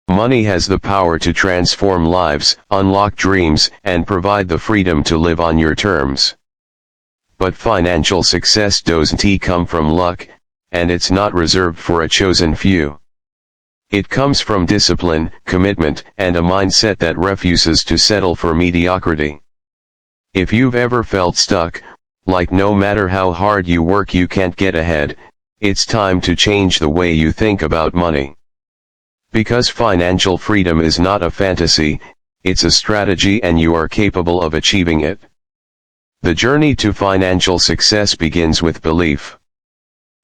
Money has the power to transform lives, unlock dreams, and provide the freedom to live on your terms. But financial success doesn't come from luck, and it's not reserved for a chosen few. It comes from discipline, commitment, and a mindset that refuses to settle for mediocrity. If you've ever felt stuck, like no matter how hard you work you can't get ahead, it's time to change the way you think about money. Because financial freedom is not a fantasy, it's a strategy and you are capable of achieving it. The journey to financial success begins with belief.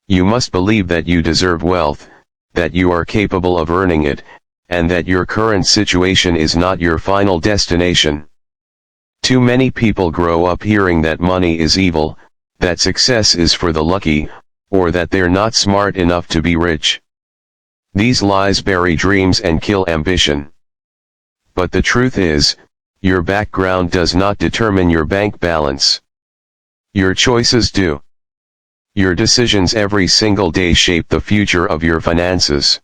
You must believe that you deserve wealth, that you are capable of earning it, and that your current situation is not your final destination. Too many people grow up hearing that money is evil, that success is for the lucky, or that they're not smart enough to be rich. These lies bury dreams and kill ambition. But the truth is, your background does not determine your bank balance. Your choices do. Your decisions every single day shape the future of your finances.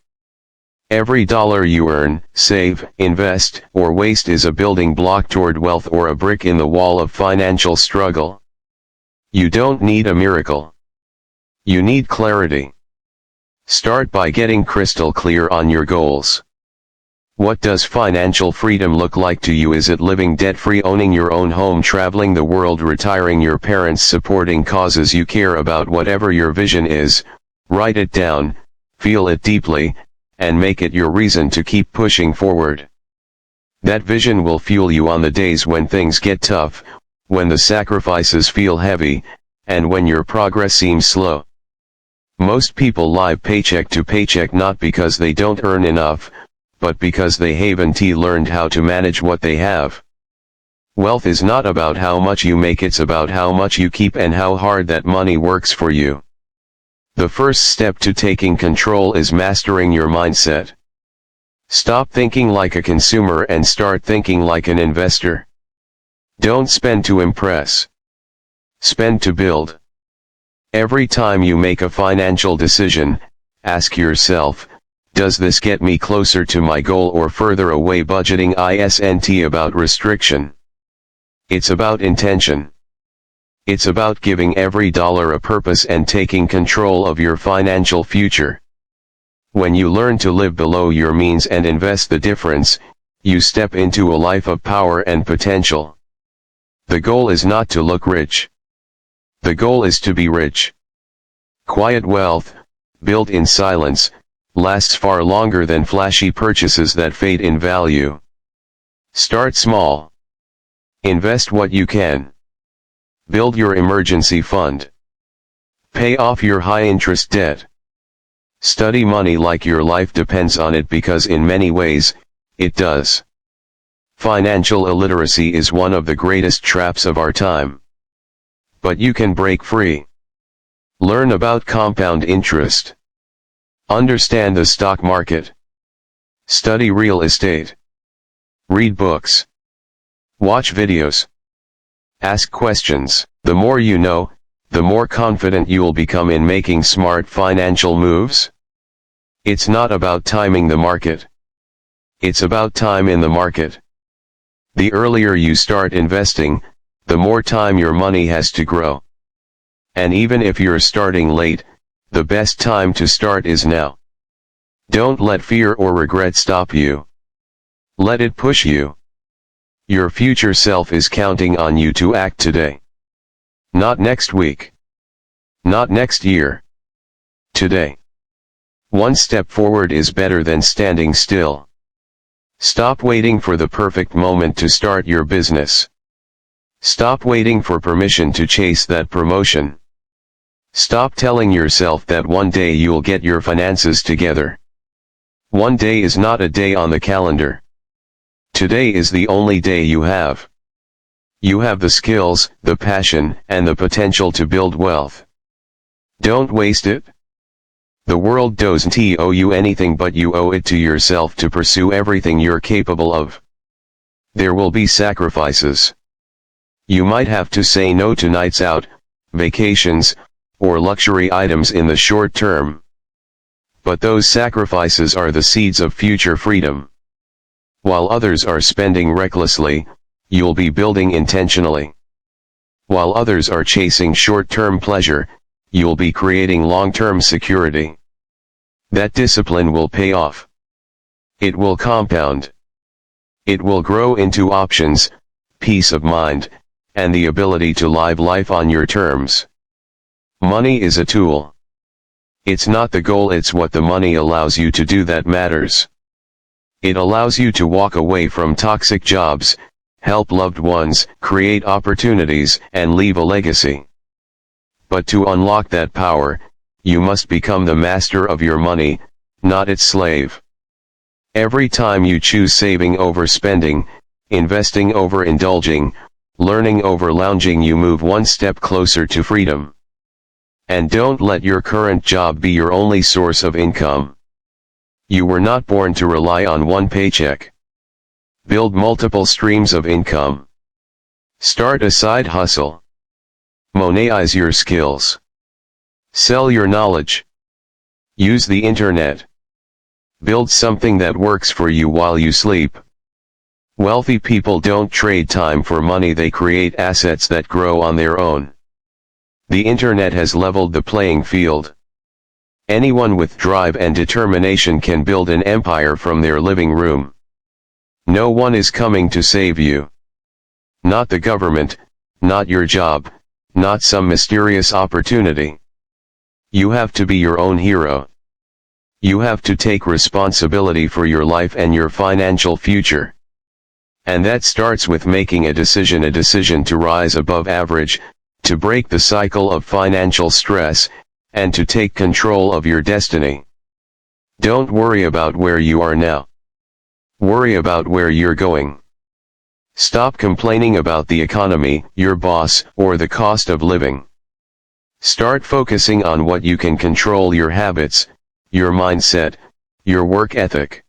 Every dollar you earn, save, invest, or waste is a building block toward wealth or a brick in the wall of financial struggle. You don't need a miracle. You need clarity. Start by getting crystal clear on your goals. What does financial freedom look like to you? Is it living debt-free, owning your own home, traveling the world, retiring your parents, supporting causes you care about? Whatever your vision is, write it down, feel it deeply, and make it your reason to keep pushing forward. That vision will fuel you on the days when things get tough, when the sacrifices feel heavy, and when your progress seems slow. Most people live paycheck to paycheck not because they don't earn enough, but because they haven't learned how to manage what they have. Wealth is not about how much you make, it's about how much you keep and how hard that money works for you. The first step to taking control is mastering your mindset. Stop thinking like a consumer and start thinking like an investor. Don't spend to impress. Spend to build. Every time you make a financial decision, ask yourself, does this get me closer to my goal or further away? Budgeting isn't about restriction. It's about intention. It's about giving every dollar a purpose and taking control of your financial future. When you learn to live below your means and invest the difference, you step into a life of power and potential. The goal is not to look rich. The goal is to be rich. Quiet wealth, built in silence, lasts far longer than flashy purchases that fade in value. Start small. Invest what you can. Build your emergency fund. Pay off your high-interest debt. Study money like your life depends on it, because in many ways, it does. Financial illiteracy is one of the greatest traps of our time. But you can break free. Learn about compound interest. Understand the stock market. Study real estate. Read books. Watch videos. Ask questions. The more you know, the more confident you'll become in making smart financial moves. It's not about timing the market. It's about time in the market. The earlier you start investing, the more time your money has to grow. And even if you're starting late, the best time to start is now. Don't let fear or regret stop you. Let it push you. Your future self is counting on you to act today. Not next week. Not next year. Today. One step forward is better than standing still. Stop waiting for the perfect moment to start your business. Stop waiting for permission to chase that promotion. Stop telling yourself that one day you'll get your finances together. One day is not a day on the calendar. Today is the only day you have. You have the skills, the passion, and the potential to build wealth. Don't waste it. The world doesn't owe you anything, but you owe it to yourself to pursue everything you're capable of. There will be sacrifices. You might have to say no to nights out, vacations, or luxury items in the short term. but those sacrifices are the seeds of future freedom. While others are spending recklessly, you'll be building intentionally. While others are chasing short-term pleasure, you'll be creating long-term security. That discipline will pay off. It will compound. It will grow into options, peace of mind, and the ability to live life on your terms. Money is a tool. It's not the goal, it's what the money allows you to do that matters. It allows you to walk away from toxic jobs, help loved ones, create opportunities, and leave a legacy. But to unlock that power, you must become the master of your money, not its slave. Every time you choose saving over spending, investing over indulging, learning over lounging, you move one step closer to freedom. And don't let your current job be your only source of income. You were not born to rely on one paycheck. Build multiple streams of income. Start a side hustle. Monetize your skills. Sell your knowledge. Use the internet. Build something that works for you while you sleep. Wealthy people don't trade time for money, they create assets that grow on their own. The internet has leveled the playing field. Anyone with drive and determination can build an empire from their living room. No one is coming to save you. Not the government, not your job, not some mysterious opportunity. You have to be your own hero. You have to take responsibility for your life and your financial future. And that starts with making a decision to rise above average, to break the cycle of financial stress, and to take control of your destiny. Don't worry about where you are now. Worry about where you're going. Stop complaining about the economy, your boss, or the cost of living. Start focusing on what you can control: your habits, your mindset, your work ethic.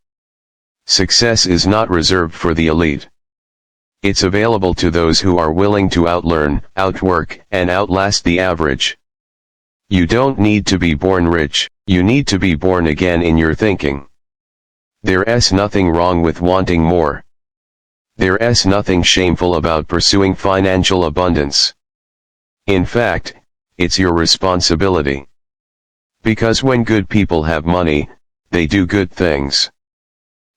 Success is not reserved for the elite. It's available to those who are willing to outlearn, outwork, and outlast the average. You don't need to be born rich, you need to be born again in your thinking. There's nothing wrong with wanting more. There's nothing shameful about pursuing financial abundance. In fact, it's your responsibility. Because when good people have money, they do good things.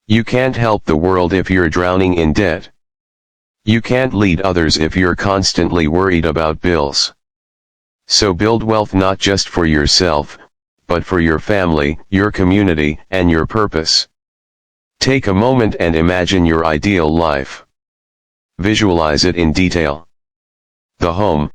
You can't help the world if you're drowning in debt. You can't lead others if you're constantly worried about bills. So build wealth not just for yourself, but for your family, your community, and your purpose. Take a moment and imagine your ideal life. Visualize it in detail. The home,